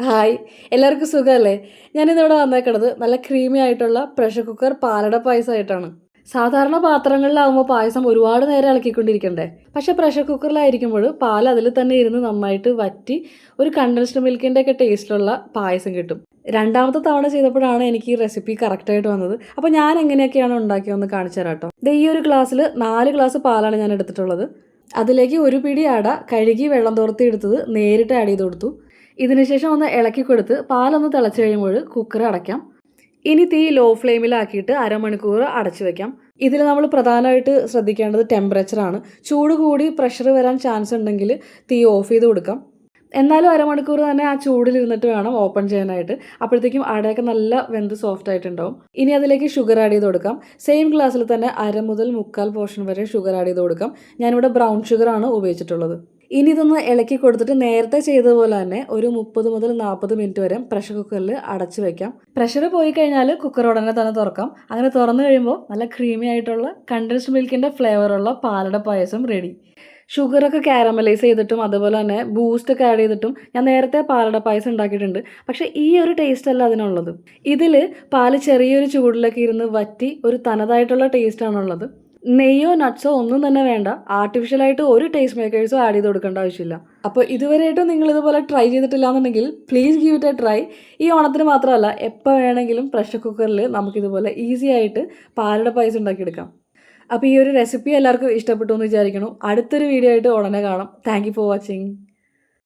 Hi, എല്ലാവർക്കും സുഖമല്ലേ? ഞാനിന്നിവിടെ വന്നേക്കണത് നല്ല ക്രീമി ആയിട്ടുള്ള പ്രഷർ കുക്കർ പാലട പായസമായിട്ടാണ്. സാധാരണ പാത്രങ്ങളിലാവുമ്പോൾ പായസം ഒരുപാട് നേരം ഇളക്കിക്കൊണ്ടിരിക്കണ്ടേ? പക്ഷെ പ്രഷർ കുക്കറിലായിരിക്കുമ്പോൾ പാൽ അതിൽ തന്നെ ഇരുന്ന് നന്നായിട്ട് വറ്റി ഒരു കണ്ടൻസ്ഡ് മിൽക്കിൻ്റെ ഒക്കെ ടേസ്റ്റിലുള്ള പായസം കിട്ടും. രണ്ടാമത്തെ തവണ ചെയ്തപ്പോഴാണ് എനിക്ക് ഈ റെസിപ്പി കറക്റ്റായിട്ട് വന്നത്. അപ്പോൾ ഞാൻ എങ്ങനെയൊക്കെയാണ് ഉണ്ടാക്കിയതെന്ന് കാണിച്ചു തരാം കേട്ടോ. ഈ ഒരു ഗ്ലാസ്സിൽ 4 ഗ്ലാസ് പാലാണ് ഞാൻ എടുത്തിട്ടുള്ളത്. അതിലേക്ക് ഒരു പിടി അട കഴുകി വെള്ളം തോർത്തി എടുത്തത് നേരിട്ട് ആഡ് ചെയ്ത് കൊടുത്തു. ഇതിനുശേഷം ഒന്ന് ഇളക്കി കൊടുത്ത് പാലൊന്ന് തിളച്ച് കഴിയുമ്പോൾ കുക്കർ അടയ്ക്കാം. ഇനി തീ ലോ ഫ്ലെയിമിലാക്കിയിട്ട് അരമണിക്കൂർ അടച്ചു വെക്കാം. ഇതിൽ നമ്മൾ പ്രധാനമായിട്ട് ശ്രദ്ധിക്കേണ്ടത് ടെമ്പറേച്ചറാണ്. ചൂട് കൂടി പ്രഷർ വരാൻ ചാൻസ് ഉണ്ടെങ്കിൽ തീ ഓഫ് ചെയ്ത് കൊടുക്കാം. എന്നാലും അരമണിക്കൂർ തന്നെ ആ ചൂടിലിരുന്നിട്ട് വേണം ഓപ്പൺ ചെയ്യാനായിട്ട്. അപ്പോഴത്തേക്കും അടയൊക്കെ നല്ല വെന്ത് സോഫ്റ്റ് ആയിട്ടുണ്ടാവും. ഇനി അതിലേക്ക് ഷുഗർ ആഡ് ചെയ്ത് കൊടുക്കാം. സെയിം ഗ്ലാസ്സിൽ തന്നെ 1/2 മുതൽ 1/4 പോർഷൻ വരെ ഷുഗർ ആഡ് ചെയ്ത് കൊടുക്കാം. ഞാനിവിടെ ബ്രൗൺ ഷുഗർ ആണ് ഉപയോഗിച്ചിട്ടുള്ളത്. ഇനി ഇതൊന്ന് ഇളക്കി കൊടുത്തിട്ട് നേരത്തെ ചെയ്തതുപോലെ തന്നെ ഒരു 30 മുതൽ 40 മിനിറ്റ് വരെ പ്രഷർ കുക്കറിൽ അടച്ചു വെക്കാം. പ്രഷർ പോയി കഴിഞ്ഞാൽ കുക്കർ ഉടനെ തന്നെ തുറക്കാം. അങ്ങനെ തുറന്നു കഴിയുമ്പോൾ നല്ല ക്രീമി ആയിട്ടുള്ള കണ്ടൻസ്ഡ് മിൽക്കിൻ്റെ ഫ്ലേവറുള്ള പാലട പായസം റെഡി. ഷുഗറൊക്കെ കാരമലൈസ് ചെയ്തിട്ടും അതുപോലെ തന്നെ ബൂസ്റ്റൊക്കെ ആഡ് ചെയ്തിട്ടും ഞാൻ നേരത്തെ പാലട പായസം ഉണ്ടാക്കിയിട്ടുണ്ട്. പക്ഷേ ഈ ഒരു ടേസ്റ്റ് അല്ല അതിനുള്ളത്. ഇതിൽ പാല് ചെറിയൊരു ചൂടിലൊക്കെ ഇരുന്ന് വറ്റി ഒരു തനതായിട്ടുള്ള ടേസ്റ്റാണുള്ളത്. നെയ്യോ നട്ട്സോ ഒന്നും തന്നെ വേണ്ട. ആർട്ടിഫിഷ്യലായിട്ട് ഒരു ടേസ്റ്റ് മേക്കേഴ്സോ ആഡ് ചെയ്ത് കൊടുക്കേണ്ട ആവശ്യമില്ല. അപ്പോൾ ഇതുവരെയായിട്ടും നിങ്ങൾ ഇതുപോലെ ട്രൈ ചെയ്തിട്ടില്ല എന്നുണ്ടെങ്കിൽ please give it A try. ഈ ഓണത്തിന് മാത്രമല്ല എപ്പോൾ വേണമെങ്കിലും പ്രഷർ കുക്കറിൽ നമുക്കിതുപോലെ ഈസി ആയിട്ട് പാലട പായസം ഉണ്ടാക്കിയെടുക്കാം. അപ്പോൾ ഈ ഒരു റെസിപ്പി എല്ലാവർക്കും ഇഷ്ടപ്പെട്ടു എന്ന് വിചാരിക്കണം. അടുത്തൊരു വീഡിയോ ആയിട്ട് ഉടനെ കാണാം. Thank you for watching.